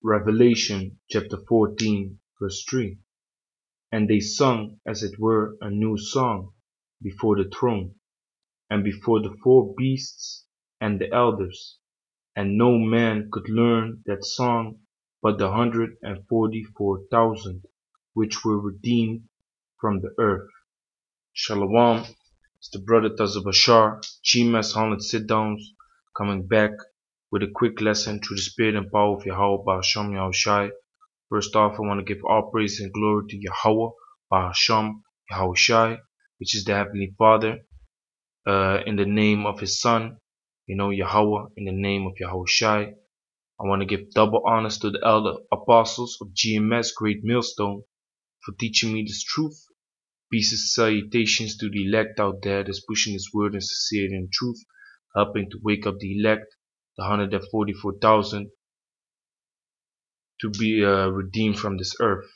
Revelation chapter 14 verse 3. And they sung as it were a new song before the throne, and before the four beasts and the elders, and no man could learn that song but the 144,000 which were redeemed from the earth. Shalom, it's the brother Bashar, GMS 100 sit-downs, coming back with a quick lesson through the spirit and power of Yahweh Ba'asham Yahushai. First off, I want to give all praise and glory to Yahweh Ba'asham Yahushai, which is the Heavenly Father, in the name of His Son, Yahweh, in the name of Yahushai. I want to give double honors to the elder apostles of GMS Great Millstone for teaching me this truth. Peace and salutations to the elect out there that's pushing His word in sincerity and truth, helping to wake up the elect, the 144,000, to be redeemed from this earth.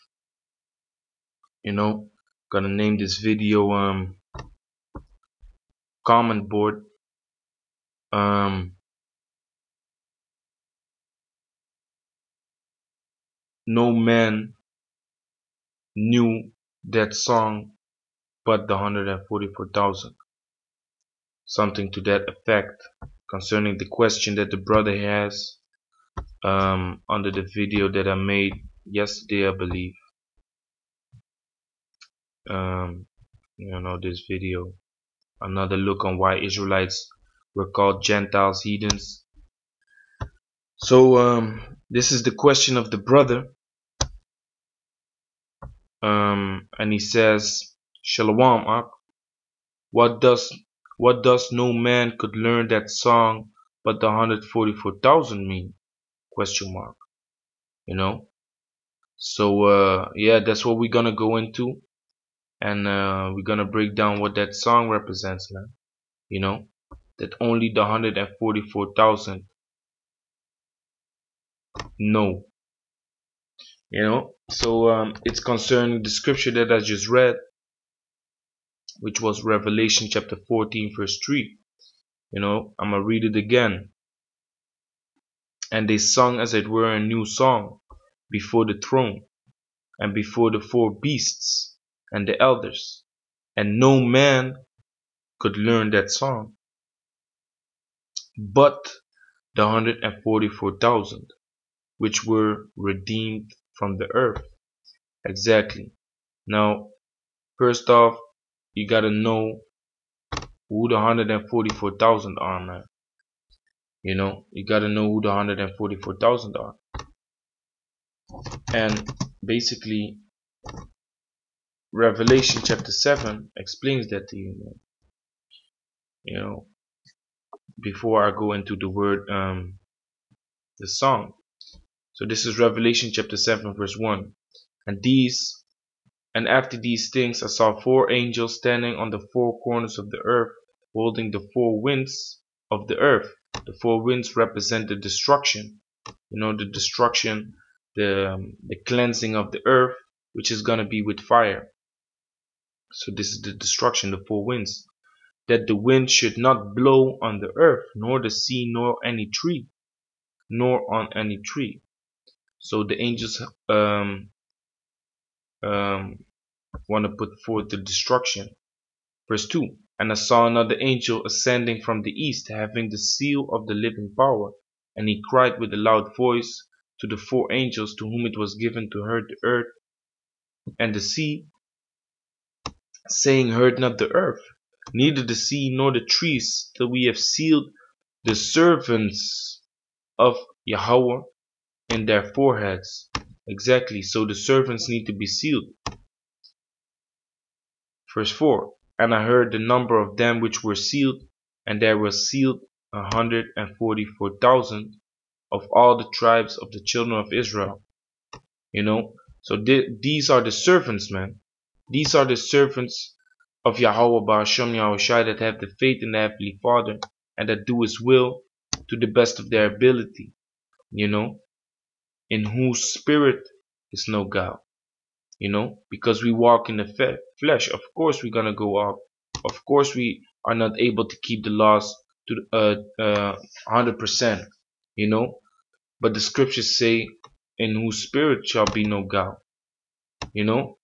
Gonna name this video comment board. No man knew that song but the 144,000. Something to that effect concerning the question that the brother has under the video that I made yesterday, I believe. This video, another look on why Israelites were called Gentiles, heathens. So this is the question of the brother, and he says, Shalom, what does no man could learn that song but the 144,000 mean? Question mark. So yeah, that's what we're gonna go into, and we're gonna break down what that song represents, man. That only the 144,000 know. So it's concerning the scripture that I just read, which was Revelation chapter 14 verse 3. I'm gonna read it again. And they sung as it were a new song before the throne, and before the four beasts and the elders, and no man could learn that song but the 144,000 which were redeemed from the earth. Exactly. Now, first off, you gotta know who the 144,000 are, man. You gotta know who the 144,000 are. And basically, Revelation chapter 7 explains that to you, man. Before I go into the word, the song. So this is Revelation chapter 7 verse 1. And after these things I saw four angels standing on the four corners of the earth, holding the four winds of the earth. The four winds represent the destruction. The destruction, the cleansing of the earth, which is gonna be with fire. So this is the destruction, the four winds. That the wind should not blow on the earth, nor the sea, nor any tree, nor on any tree. So the angels want to put forth the destruction. Verse 2. And I saw another angel ascending from the east, having the seal of the living power. And he cried with a loud voice to the four angels to whom it was given to hurt the earth and the sea, saying, Hurt not the earth, neither the sea nor the trees, till we have sealed the servants of Yahweh in their foreheads. Exactly, so the servants need to be sealed. Verse 4. And I heard the number of them which were sealed, and there were sealed 144,000 of all the tribes of the children of Israel. So these are the servants, man. These are the servants of Yahweh Ba'asham Yahushai that have the faith in the Heavenly Father and that do His will to the best of their ability. In whose spirit is no God. Because we walk in the flesh, of course we're gonna go up. Of course we are not able to keep the laws to 100%. But the scriptures say in whose spirit shall be no guile. You know,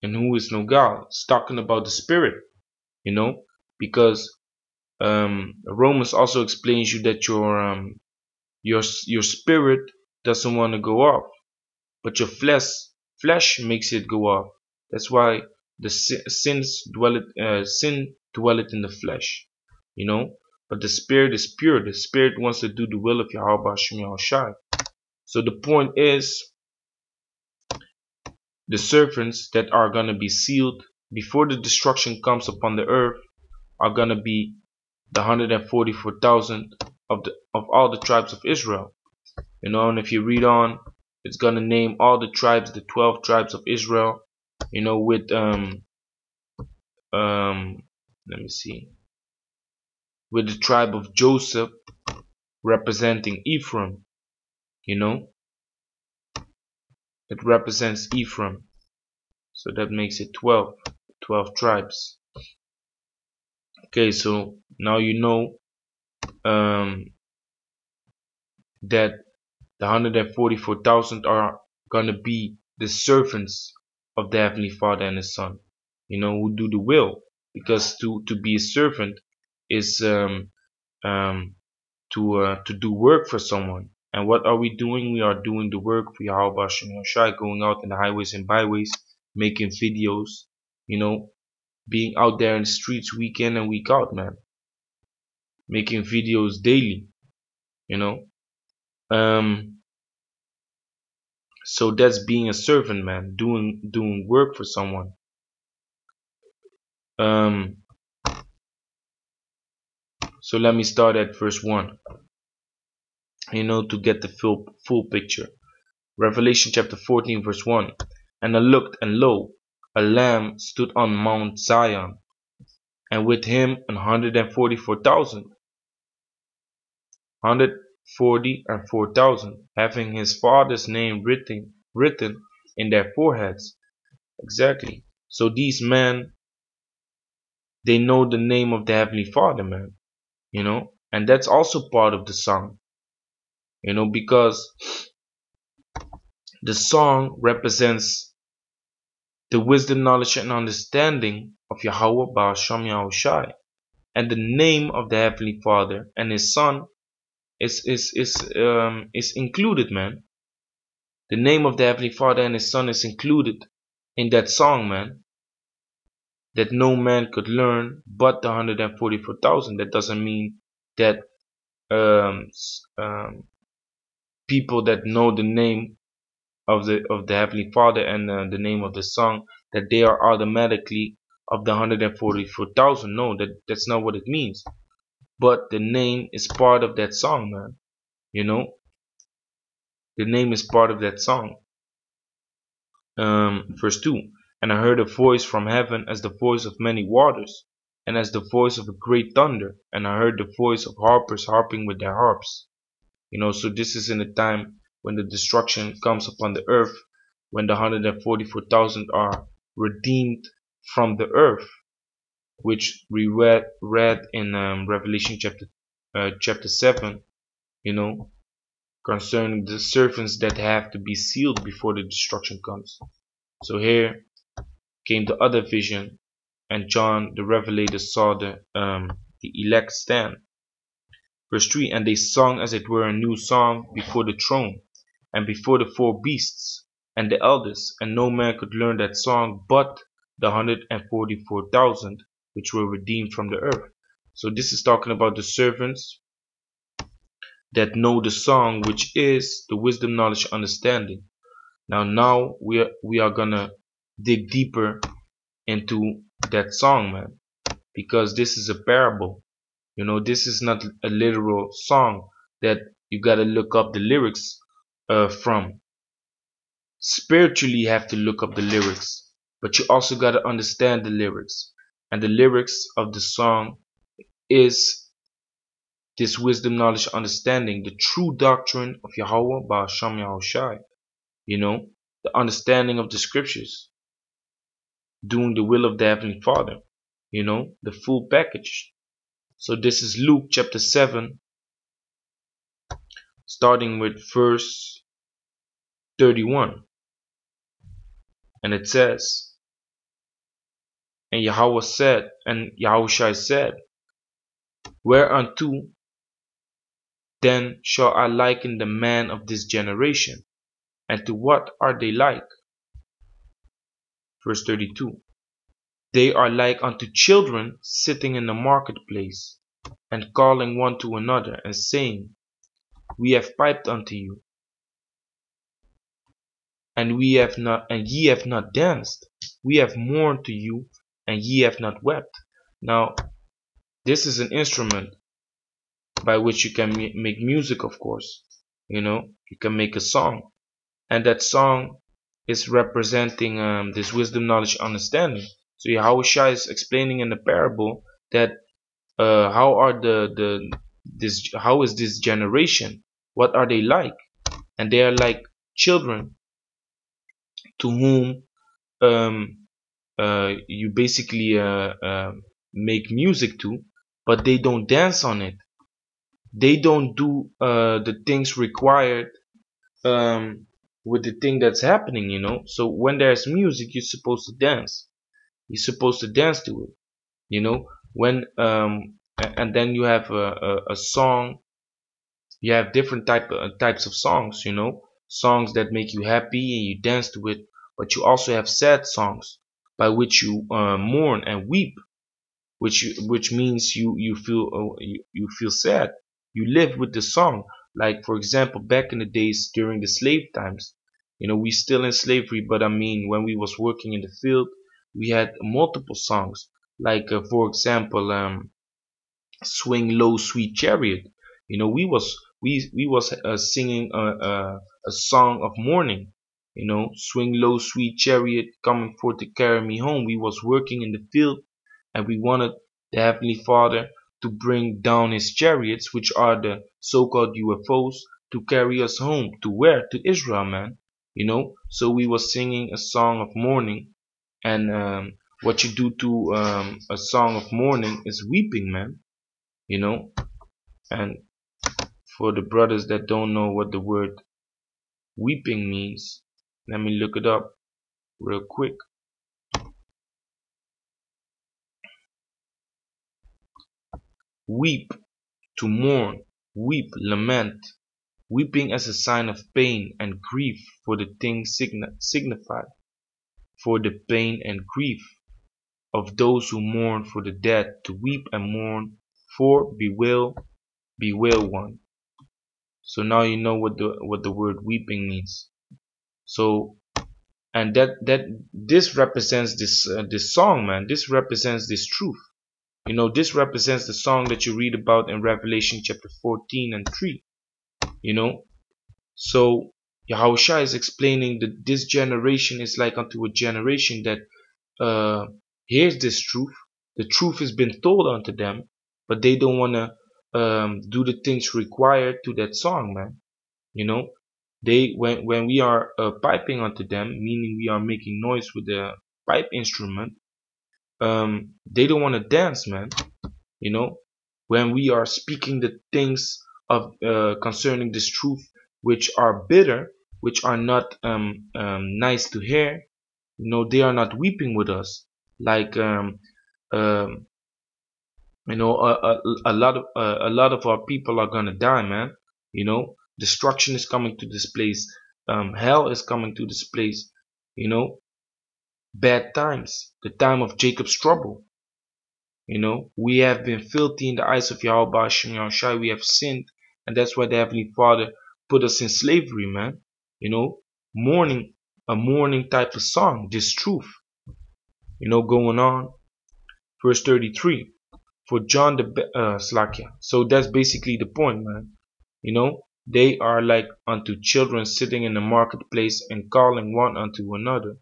and who is no guile. It's talking about the spirit. You know, because Romans also explains you that your spirit doesn't want to go off, but your flesh makes it go off. That's why the sin dwelleth in the flesh, you know. But the spirit is pure. The spirit wants to do the will of Yahweh Hashem Yahushai. So the point is, the servants that are gonna be sealed before the destruction comes upon the earth are gonna be the 144,000 of all the tribes of Israel. You know, and if you read on, it's gonna name all the tribes, the 12 tribes of Israel. You know, with let me see, with the tribe of Joseph representing Ephraim. You know, it represents Ephraim, so that makes it 12 tribes. Okay, so now you know that the 144,000 are gonna be the servants of the Heavenly Father and His Son, you know, who do the will. Because to be a servant is to do work for someone. And what are we doing? We are doing the work for Yahweh Hashem Yahushai, going out in the highways and byways, making videos, you know, being out there in the streets week in and week out, man, making videos daily, you know. So that's being a servant, man, doing work for someone. So let me start at verse 1, you know, to get the full picture. Revelation chapter 14 verse 1. And I looked, and lo, a lamb stood on Mount Zion, and with him 144,000, 144,000, having his father's name written in their foreheads. Exactly. So these men, they know the name of the Heavenly Father, man. You know, and that's also part of the song. You know, because the song represents the wisdom, knowledge, and understanding of Yahweh Ba'asham Yahushai, and the name of the Heavenly Father and His Son is included, man. The name of the Heavenly Father and His Son is included in that song, man. That no man could learn but the 144,000. That doesn't mean that people that know the name of the Heavenly Father and the name of the song, that they are automatically of the 144,000. No, that's not what it means. But the name is part of that song, man. You know, the name is part of that song. Verse 2. And I heard a voice from heaven as the voice of many waters, and as the voice of a great thunder. And I heard the voice of harpers harping with their harps. You know, so this is in a time when the destruction comes upon the earth, when the 144,000 are redeemed from the earth, which we read in Revelation chapter 7, you know, concerning the servants that have to be sealed before the destruction comes. So here came the other vision, and John the Revelator saw the elect stand. Verse 3. And they sung as it were a new song before the throne, and before the four beasts, and the elders, and no man could learn that song but the 144,000 which were redeemed from the earth. So this is talking about the servants that know the song, which is the wisdom, knowledge, understanding. Now we are gonna dig deeper into that song, man, because this is a parable. You know, this is not a literal song that you gotta look up the lyrics from. Spiritually, you have to look up the lyrics, but you also gotta understand the lyrics. And the lyrics of the song is this wisdom, knowledge, understanding, the true doctrine of Yahweh Ba'asham Yahushai. You know, the understanding of the scriptures, doing the will of the Heavenly Father. You know, the full package. So this is Luke chapter 7, starting with verse 31. And it says, and Yahushua said, whereunto then shall I liken the man of this generation? And to what are they like? Verse 32. They are like unto children sitting in the marketplace, and calling one to another, and saying, We have piped unto you, and ye have not danced. We have mourned to you, and ye have not wept. Now, this is an instrument by which you can make music, of course. You can make a song, and that song is representing this wisdom, knowledge, understanding. So Yahushua is explaining in the parable that how is this generation? What are they like? And they are like children to whom you basically make music to, but they don't dance on it. They don't do the things required with the thing that's happening. So when there's music, you're supposed to dance. You're supposed to dance to it. When and then you have a song. You have different types of songs. Songs that make you happy and you dance to it. But you also have sad songs by which you mourn and weep, which means you feel sad. You live with the song. Like for example, back in the days during the slave times, we still in slavery, but I mean when we was working in the field, we had multiple songs. Like for example, Swing Low Sweet Chariot. We was singing a song of mourning. Swing low sweet chariot coming forth to carry me home. We was working in the field, and we wanted the Heavenly Father to bring down his chariots, which are the so-called UFOs, to carry us home. To where? To Israel, man. So we was singing a song of mourning, and what you do to a song of mourning is weeping, man. And for the brothers that don't know what the word weeping means, let me look it up real quick. Weep, to mourn, weep, lament. Weeping as a sign of pain and grief for the thing signified, for the pain and grief of those who mourn for the dead, to weep and mourn for, bewail one. So now you know what the word weeping means. So, and that this represents this song, man. This represents this truth. This represents the song that you read about in Revelation chapter 14 and 3. So Yahushua is explaining that this generation is like unto a generation that hears this truth. The truth has been told unto them, but they don't want to do the things required to that song, man. When we are piping unto them, meaning we are making noise with the pipe instrument, they don't want to dance, man. When we are speaking the things of concerning this truth, which are bitter, which are not nice to hear, they are not weeping with us. Like um, a lot of our people are gonna die, man. Destruction is coming to this place. Hell is coming to this place. Bad times, the time of Jacob's trouble. We have been filthy in the eyes of Yahweh Shai. We have sinned, and that's why the Heavenly Father put us in slavery, man. Mourning, a mourning type of song, this truth. Going on. Verse 33. For John the Slakia. So that's basically the point, man. They are like unto children sitting in the marketplace and calling one unto another,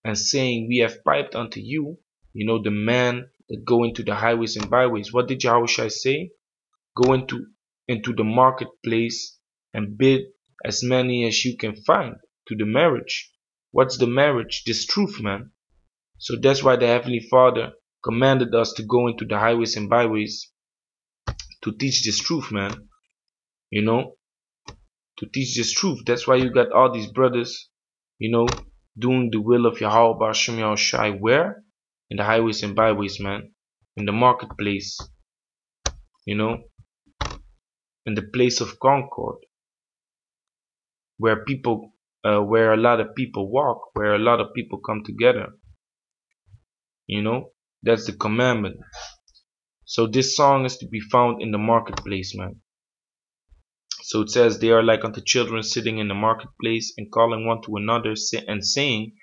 and saying, We have piped unto you. The man that go into the highways and byways. What did Yahushua say? Go into the marketplace and bid as many as you can find to the marriage. What's the marriage? This truth, man. So that's why the Heavenly Father commanded us to go into the highways and byways to teach this truth, man. to teach this truth. That's why you got all these brothers, you know, doing the will of Yahweh Bashim Yahushai. Where? In the highways and byways, man. In the marketplace, you know, in the place of concord, where people, where a lot of people walk, where a lot of people come together. You know, that's the commandment. So this song is to be found in the marketplace, man. So it says, they are like unto children sitting in the marketplace and calling one to another and saying,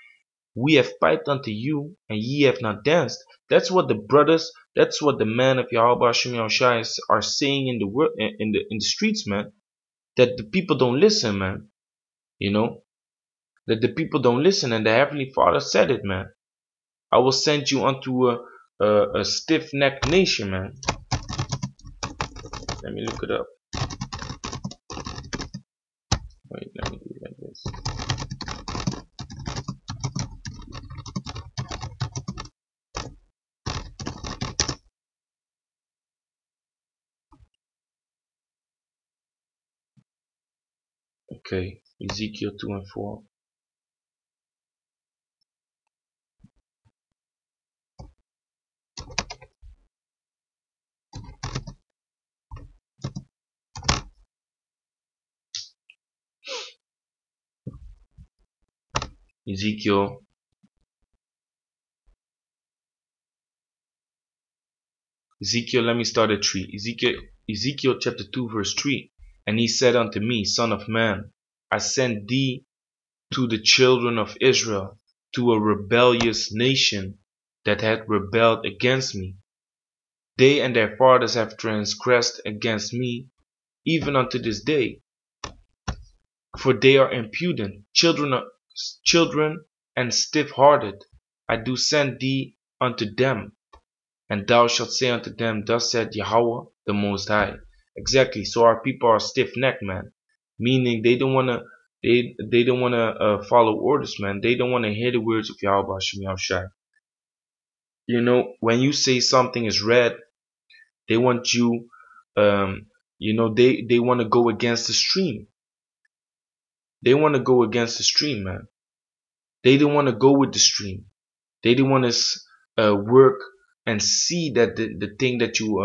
we have piped unto you, and ye have not danced. That's what the brothers, that's what the men of Yahweh Hashem Yahushai are saying in the world, in the streets, man. That the people don't listen, man. You know, that the people don't listen, and the Heavenly Father said it, man. I will send you unto a stiff-necked nation, man. Let me look it up. Wait, let me do it like this. Okay, Ezekiel 2 and 4. Ezekiel let me start at 3. Ezekiel chapter 2 verse 3. And he said unto me, Son of man, I sent thee to the children of Israel, to a rebellious nation that had rebelled against me. They and their fathers have transgressed against me, even unto this day. For they are impudent, children and stiff-hearted. I do send thee unto them, and thou shalt say unto them, Thus said Yahweh the Most High. Exactly. So our people are stiff-necked, man. Meaning they don't wanna they don't wanna follow orders, man. They don't wanna hear the words of Yahweh Hashem Yahushai. You know, when you say something is red, they want you, you know, they want to go against the stream. They want to go against the stream, man. They don't want to go with the stream. They don't want to work and see that the thing that you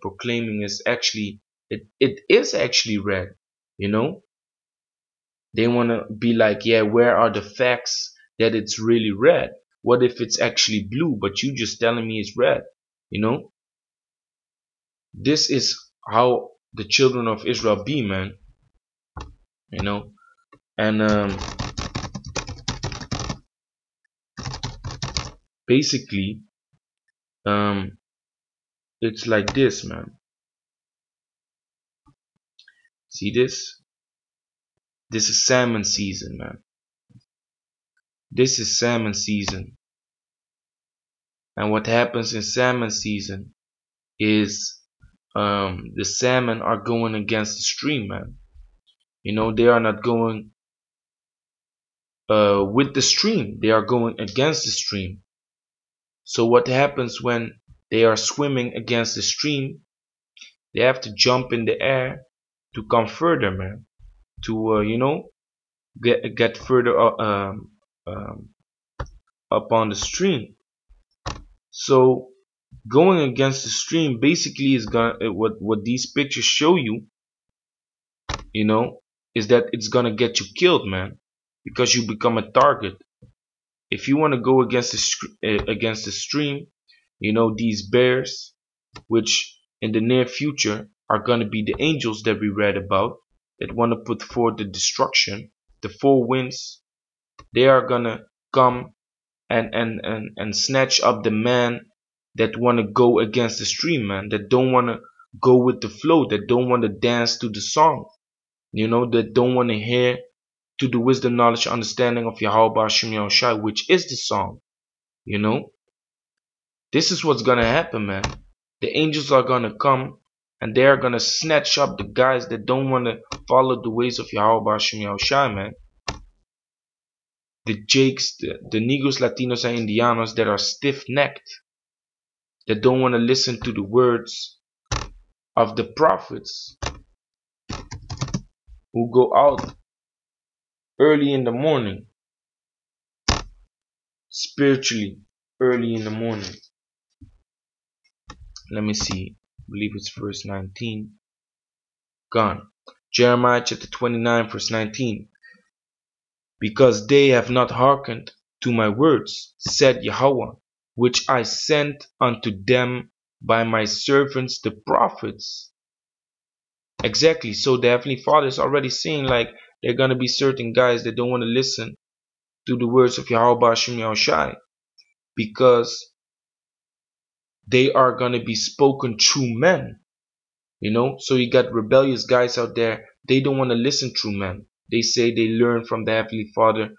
proclaiming is actually it is actually red. You know, they want to be like, yeah, where are the facts that it's really red? What if it's actually blue, but you just telling me it's red? You know, this is how the children of Israel be, man. You know, and basically, it's like this, man. See this? This is salmon season, man. This is salmon season. And what happens in salmon season is the salmon are going against the stream, man. You know, they are not going with the stream. They are going against the stream. So what happens when they are swimming against the stream? They have to jump in the air to come further, man. To you know, get further up on the stream. So going against the stream basically is gonna what these pictures show you, you know, is that it's gonna get you killed, man, because you become a target. If you want to go against the stream, you know, these bears, which in the near future are gonna be the angels that we read about, that want to put forth the destruction, the four winds, they are gonna come and snatch up the man that want to go against the stream, man, that don't want to go with the flow, that don't want to dance to the song, you know, that don't want to hear to the wisdom, knowledge, understanding of Yahweh Hashem Yahushai, which is the song. You know, this is what's gonna happen, man. The angels are gonna come and they are gonna snatch up the guys that don't want to follow the ways of Yahweh Hashem Yahushai, man. The Jakes, the negroes, latinos, and indianos that are stiff-necked, that don't want to listen to the words of the prophets. who go out early in the morning, spiritually early in the morning. Let me see. I believe it's verse 19. Gone. Jeremiah chapter 29 verse 19. Because they have not hearkened to my words, said Yahweh, which I sent unto them by my servants the prophets. Exactly. So the Heavenly Father is already saying, like, there are going to be certain guys that don't want to listen to the words of Yahweh Bashim Yahushai, because they are going to be spoken through men. You know, so you got rebellious guys out there. They don't want to listen through men. They say they learn from the Heavenly Father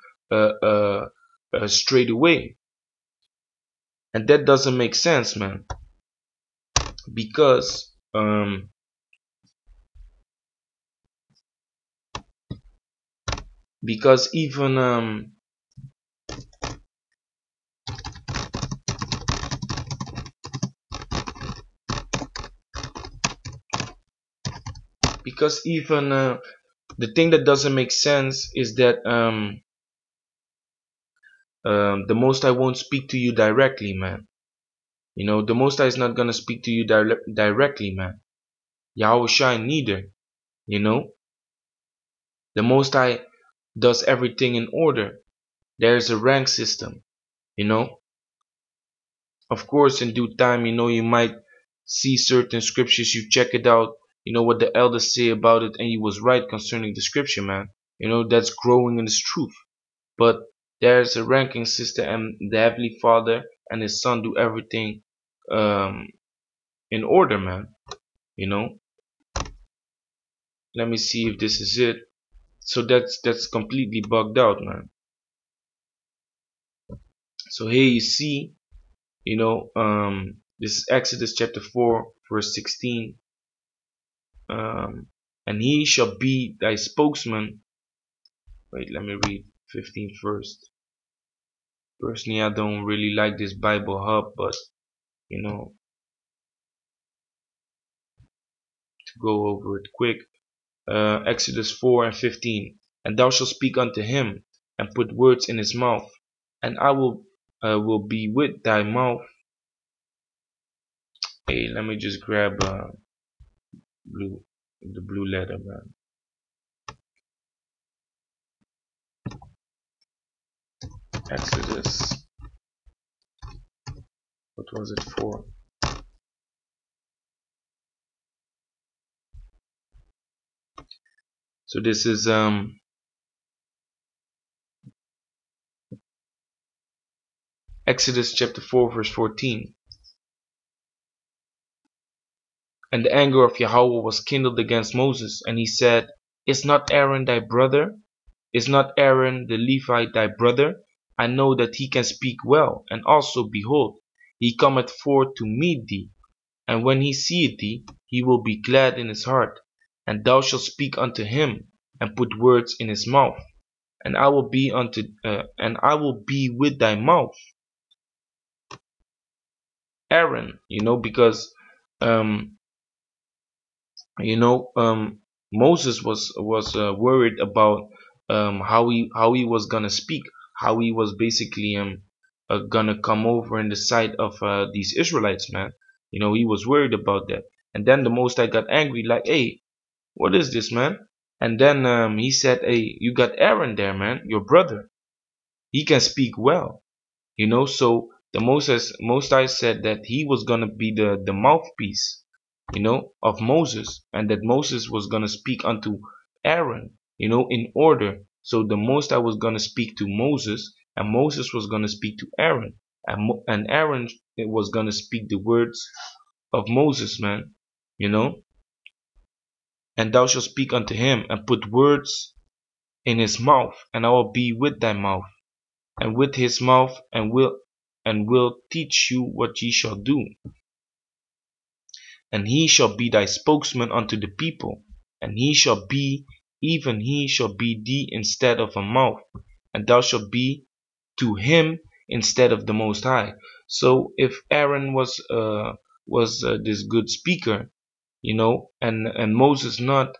straight away. And that doesn't make sense, man. Because even the thing that doesn't make sense is that the Most High won't speak to you directly, man. You know, the Most High is not gonna speak to you directly, man. Yahweh Shai neither. You know, the Most High does everything in order. There is a rank system. You know, of course, in due time, you know, you might see certain scriptures. You check it out. You know what the elders say about it, and he was right concerning the scripture, man. You know, that's growing in its truth. But there's a ranking system, and the Heavenly Father and His Son do everything in order, man. You know, let me see if this is it. So that's completely bugged out, man. So here you see, you know, this is Exodus chapter 4 verse 16. And he shall be thy spokesman. Wait, let me read 15 first. Personally, I don't really like this Bible hub, but you know, to go over it quick. Exodus 4 and 15. And thou shalt speak unto him, and put words in his mouth, and I will be with thy mouth. Hey, let me just grab the blue letter, man. Exodus. What was it for? So this is Exodus chapter 4 verse 14. And the anger of Yahweh was kindled against Moses, and he said, Is not Aaron thy brother? Is not Aaron the Levite thy brother? I know that he can speak well, and also, behold, he cometh forth to meet thee. And when he seeth thee, he will be glad in his heart. And thou shalt speak unto him, and put words in his mouth. And I will be with thy mouth. Aaron, you know, because you know, Moses was worried about how he was gonna speak, how he was basically gonna come over in the sight of these Israelites, man. You know, he was worried about that. And then the Most High got angry, like, hey, what is this, man? And then he said, hey, you got Aaron there, man, your brother. He can speak well, you know. So the Most High said that he was gonna be the mouthpiece, you know, of Moses, and that Moses was gonna speak unto Aaron, you know, in order. So the Most High was gonna speak to Moses, and Moses was gonna speak to Aaron, and Aaron was gonna speak the words of Moses, man, you know. And thou shalt speak unto him, and put words in his mouth, and I will be with thy mouth, and with his mouth, and will teach you what ye shall do. And he shall be thy spokesman unto the people, and he shall be thee instead of a mouth, and thou shalt be to him instead of the Most High. So if Aaron was this good speaker, you know, and Moses not,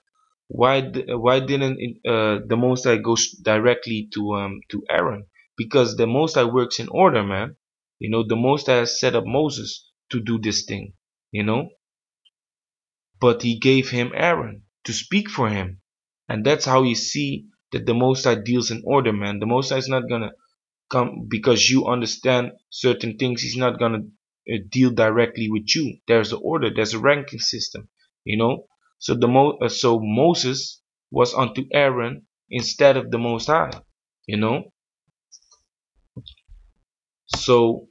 Why didn't the Most High go directly to Aaron? Because the Most High works in order, man. The Most High has set up Moses to do this thing, you know, but he gave him Aaron to speak for him, and that's how you see that the Most High deals in order, man. The Most High is not gonna come because you understand certain things. He's not gonna deal directly with you. There's an order. There's a ranking system, you know. So so Moses was unto Aaron instead of the Most High, you know. So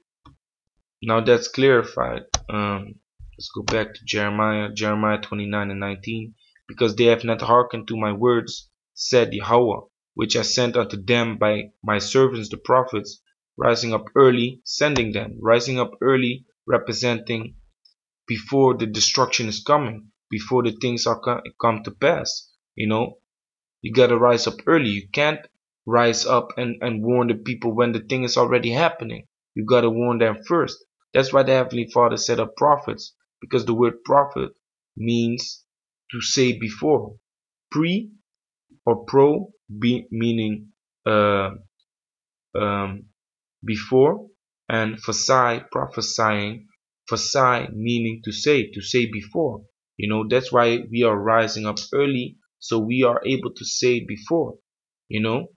now that's clarified. Let's go back to Jeremiah 29 and 19. Because they have not hearkened to my words, said Yahweh, which I sent unto them by my servants the prophets, rising up early, sending them, rising up early, representing before the destruction is coming, before the things are come to pass. You gotta rise up early. You can't rise up and warn the people when the thing is already happening. You gotta warn them first. That's why the Heavenly Father set up prophets, because the word prophet means to say before. Pre or pro meaning uh, um, before, and phasai, prophesying, phasai meaning to say before. That's why we are rising up early, so we are able to say before. You know,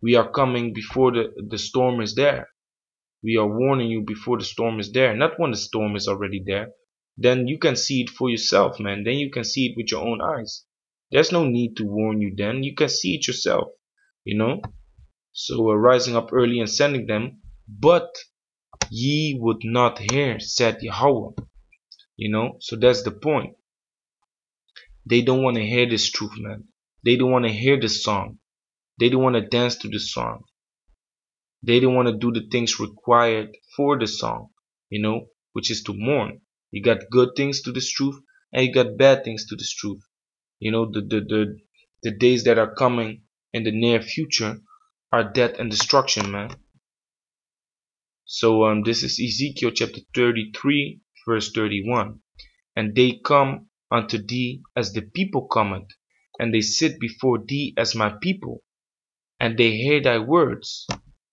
we are coming before the storm is there. We are warning you before the storm is there, not when the storm is already there. Then you can see it for yourself, man. Then you can see it with your own eyes. There's no need to warn you then. You can see it yourself, you know. So we're rising up early and sending them, but ye would not hear, said Yahweh. So that's the point. They don't want to hear this truth, man. They don't want to hear this song. They don't want to dance to the song. They don't want to do the things required for the song, which is to mourn. You got good things to this truth, and you got bad things to this truth. The days that are coming in the near future are death and destruction, man. So this is Ezekiel chapter 33, verse 31. And they come unto thee as the people cometh, and they sit before thee as my people, and they hear thy words.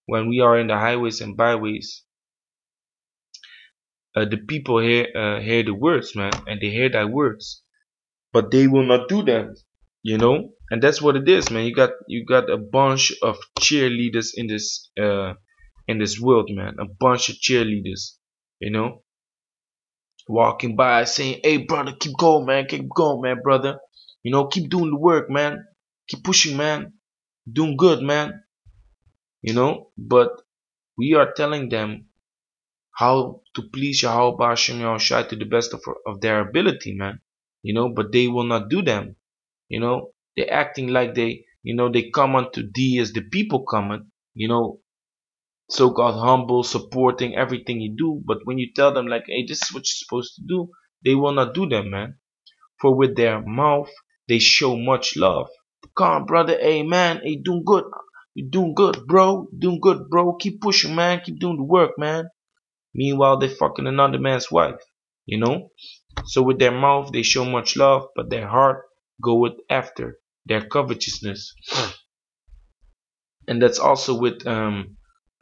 When we are in the highways and byways, the people hear the words, man, and they hear thy words, but they will not do them, and that's what it is, man. You got a bunch of cheerleaders in this world, man. A bunch of cheerleaders, walking by saying, hey brother, keep going, man, brother. Keep doing the work, man. Keep pushing, man. Doing good, man. But we are telling them how to please Yahweh Hashem Yahushai to the best of their ability, man. But they will not do them. They're acting like they come unto thee as the people coming, so-called humble, supporting everything you do. But when you tell them like, hey, this is what you're supposed to do, they will not do them, man. For with their mouth they show much love. Come on, brother, hey man, hey, doing good. You're doing good, bro. Doing good, bro. Keep pushing, man. Keep doing the work, man. Meanwhile, they fucking another man's wife, So with their mouth they show much love, but their heart goeth after their covetousness. And that's also with a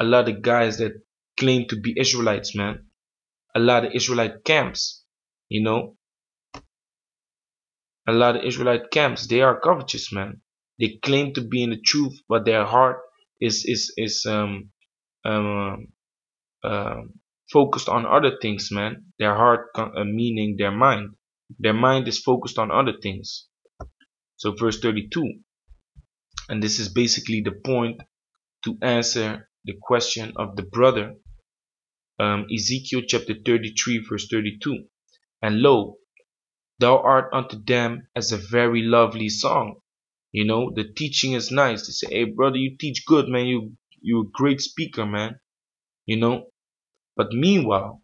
lot of guys that claim to be Israelites, man. A lot of Israelite camps, a lot of Israelite camps, they are covetous, man. They claim to be in the truth, but their heart is um, focused on other things, man. Their heart, meaning their mind. Their mind is focused on other things. So verse 32, and this is basically the point to answer the question of the brother. Ezekiel chapter 33, verse 32. And lo, thou art unto them as a very lovely song. The teaching is nice. They say, hey brother, you teach good, man. You a great speaker, man. But meanwhile,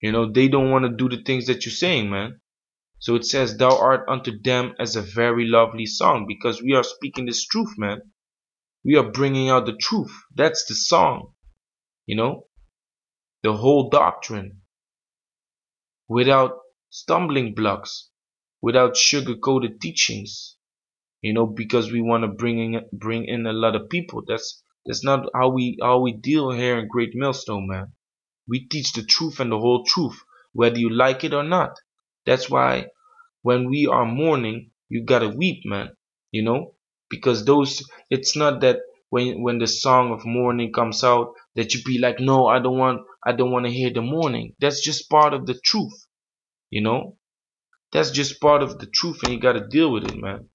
they don't want to do the things that you're saying, man. So it says, thou art unto them as a very lovely song, because we are speaking this truth, man. We are bringing out the truth. That's the song, the whole doctrine, without stumbling blocks, without sugar-coated teachings, because we want to bring in a lot of people. That's not how we deal here in Great Millstone, man. We teach the truth and the whole truth, whether you like it or not. That's why when we are mourning, you gotta weep, man. Because it's not that when the song of mourning comes out that you be like, no, I don't want to hear the mourning. That's just part of the truth, you know. That's just part of the truth, and you gotta deal with it, man.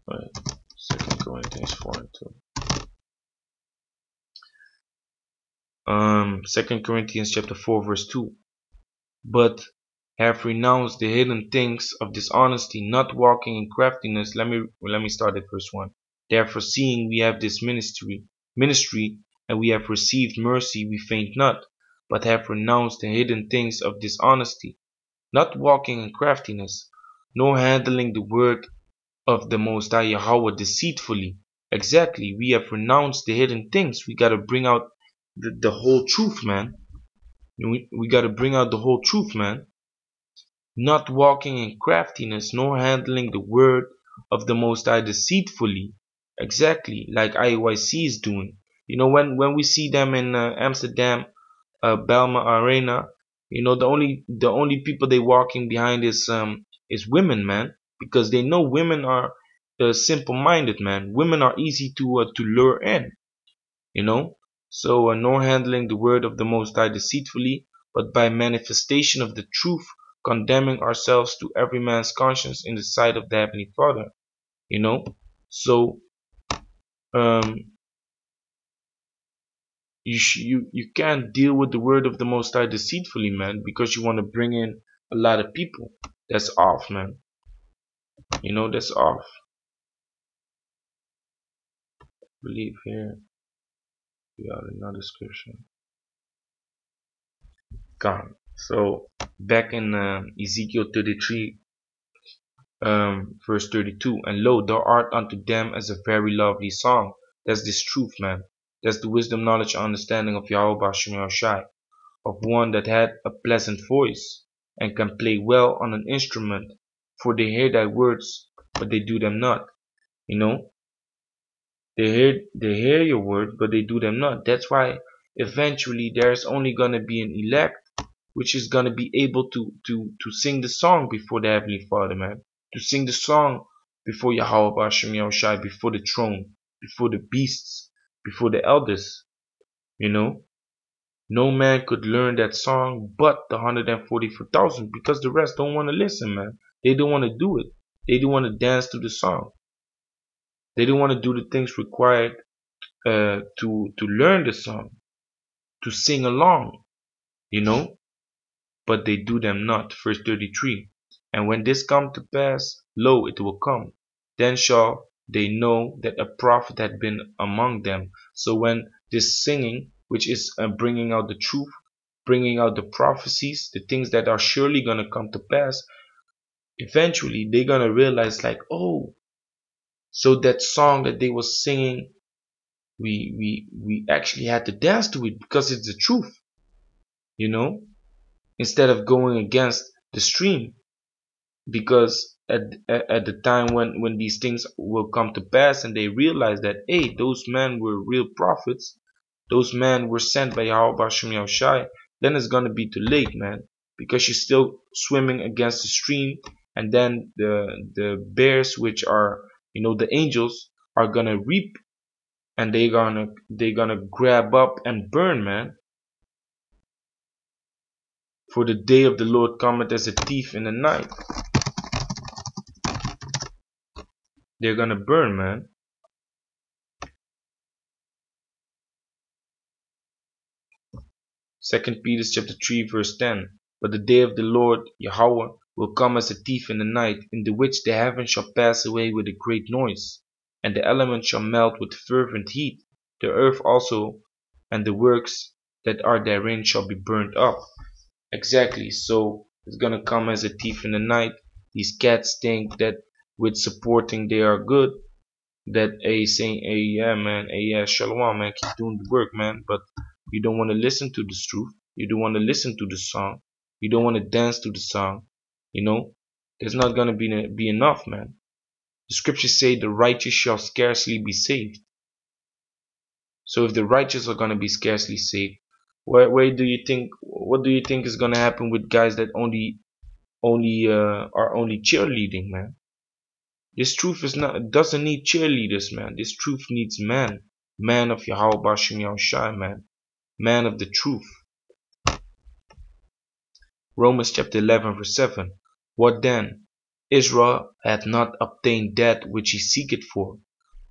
Right. 2 Corinthians 4 and 2. 2 Corinthians chapter 4 verse 2. But have renounced the hidden things of dishonesty, not walking in craftiness. Let me start at verse 1. Therefore, seeing we have this ministry, and we have received mercy, we faint not, but have renounced the hidden things of dishonesty, not walking in craftiness, nor handling the word of the Most High Yahweh deceitfully. Exactly, we have renounced the hidden things. We gotta bring out the whole truth, man. We gotta bring out the whole truth, man. Not walking in craftiness, nor handling the word of the Most High deceitfully. Exactly, like IYC is doing. When we see them in Amsterdam, Belma Arena, the only people they walking behind is women, man, because they know women are simple-minded, man. Women are easy to lure in, you know. So nor handling the word of the Most High deceitfully, but by manifestation of the truth, condemning ourselves to every man's conscience in the sight of the Heavenly Father. You know, so um, you can't deal with the word of the Most High deceitfully, man, because you want to bring in a lot of people. That's off, man. That's off. I believe here we have another scripture. Gone. So back in Ezekiel 33, verse 32, and lo, thou art unto them as a very lovely song. That's this truth, man. That's the wisdom, knowledge, and understanding of Yahweh Bashem Yahushai, of one that had a pleasant voice, and can play well on an instrument. For they hear thy words, but they do them not. You know, they hear your words, but they do them not. That's why eventually there's only gonna be an elect which is gonna be able to sing the song before the Heavenly Father, man. To sing the song before Yahweh Bashem Yahushai, before the throne, before the beasts, before the elders. No man could learn that song but the 144,000, because the rest don't want to listen, man. They don't want to do it. They don't want to dance to the song. They don't want to do the things required to learn the song, to sing along, you know. But they do them not. Verse 33. And when this come to pass, lo, it will come. Then shall they know that a prophet had been among them. So when this singing, which is bringing out the truth, bringing out the prophecies, the things that are surely going to come to pass, eventually they're going to realize like, oh, so that song that they was singing, we actually had to dance to it because it's the truth, instead of going against the stream. Because at the time when these things will come to pass and they realize that, hey, those men were real prophets, those men were sent by Yahweh Bashem Yahushai, then it's gonna be too late, man, because you're still swimming against the stream, and then the bears, which are the angels, are gonna reap, and they're gonna grab up and burn, man. For the day of the Lord cometh as a thief in the night. They're gonna burn, man. 2 Peter chapter 3 verse 10. But the day of the Lord Yahweh will come as a thief in the night, in the which the heavens shall pass away with a great noise, and the elements shall melt with fervent heat. The earth also and the works that are therein shall be burnt up. Exactly. So It's gonna come as a thief in the night. These cats think that with supporting they are good. That a saying, hey yeah man, hey yeah shalom man, keep doing the work man. But you don't want to listen to this truth. You don't want to listen to the song. You don't want to dance to the song. You know, there's not gonna be enough, man. The scriptures say the righteous shall scarcely be saved. So if the righteous are gonna be scarcely saved, where do you think? What do you think is gonna happen with guys that are only cheerleading, man? This truth is not doesn't need cheerleaders, man. This truth needs man, man of Yahweh Bashem Yahushai, man of the truth. Romans chapter 11 verse 7. What then? Israel hath not obtained that which he seeketh for,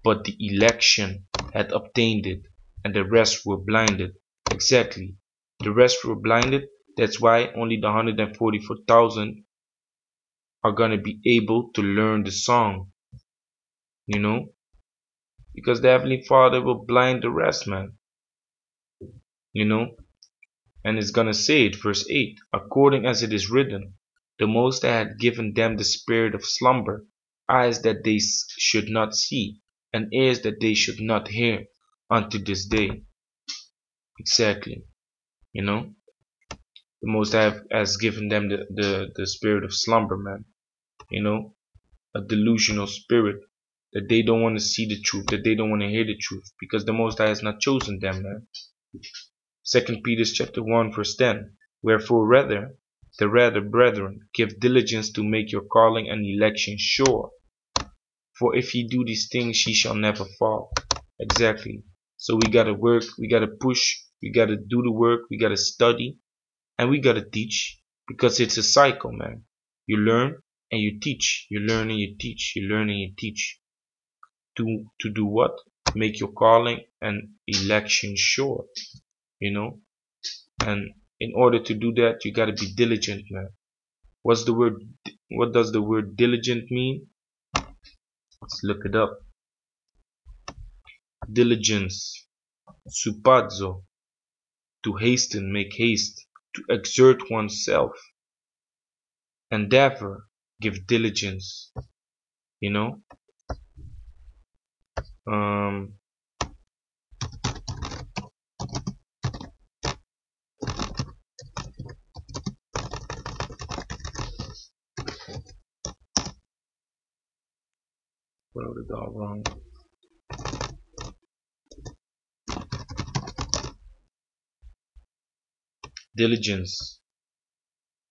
but the election had obtained it, and the rest were blinded. Exactly. The rest were blinded. That's why only the 144,000 are gonna be able to learn the song. You know? Because the Heavenly Father will blind the rest, man. You know? And it's gonna say it, verse 8, according as it is written, the Most High had given them the spirit of slumber, eyes that they should not see, and ears that they should not hear, unto this day. Exactly. You know? The Most High has given them the spirit of slumber, man. You know? A delusional spirit. That they don't want to see the truth, that they don't want to hear the truth, because the Most High has not chosen them, man. 2 Peter chapter 1 verse 10. Wherefore rather, brethren, give diligence to make your calling and election sure. For if ye do these things, ye shall never fall. Exactly. So we gotta work, we gotta push, we gotta do the work, we gotta study, and we gotta teach. Because it's a cycle, man. You learn and you teach. You learn and you teach. You learn and you teach. To do what? Make your calling and election sure. You know? And in order to do that, you gotta be diligent, man. What does the word diligent mean? Let's look it up. Diligence. Supazo. To hasten, make haste. To exert oneself. Endeavor. Give diligence. You know? Wrote it all wrong. Diligence.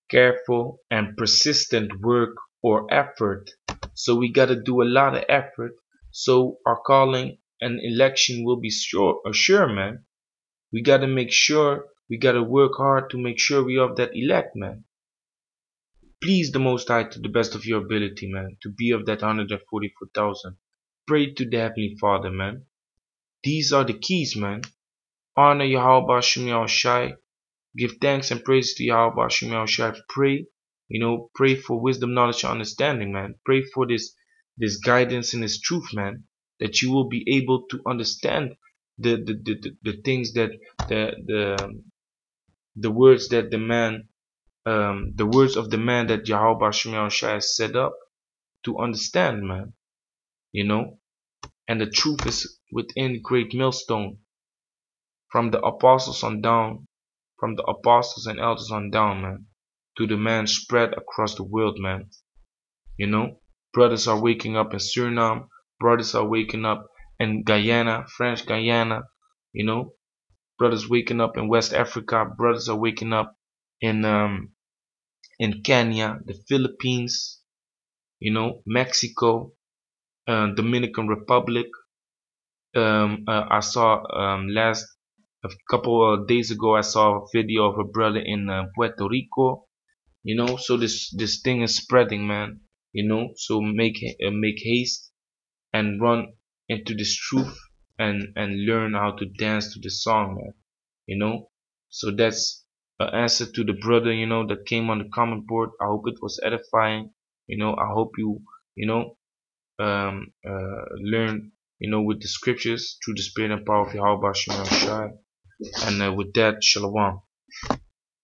Careful and persistent work or effort. So we gotta do a lot of effort. So our calling and election will be sure, man. We gotta make sure, we gotta work hard to make sure we of that elect, man. Please the Most High to the best of your ability, man, to be of that 144,000. Pray to the Heavenly Father, man. These are the keys, man. Honor Yahweh Bashem Yahushai. Give thanks and praise to Yahweh Bashem Yahushai. Pray, pray for wisdom, knowledge, and understanding, man. Pray for this guidance and this truth, man. That you will be able to understand the things that the words that the words of the man that Yahweh Bashem Yahushai has set up to understand, man. And the truth is within great millstone. From the apostles on down, from the apostles and elders on down, man, to the man spread across the world, man. Brothers are waking up in Suriname, brothers are waking up in Guyana, French Guyana, brothers waking up in West Africa, brothers are waking up in Kenya, the Philippines, Mexico, Dominican Republic. I saw a couple of days ago, I saw a video of a brother in Puerto Rico. So this thing is spreading, man. So make haste and run into this truth and learn how to dance to the song, man. So that's an answer to the brother, that came on the comment board. I hope it was edifying. I hope you, learn, with the scriptures through the spirit and power of Yahweh Bashem Yahushai. And with that, shalom.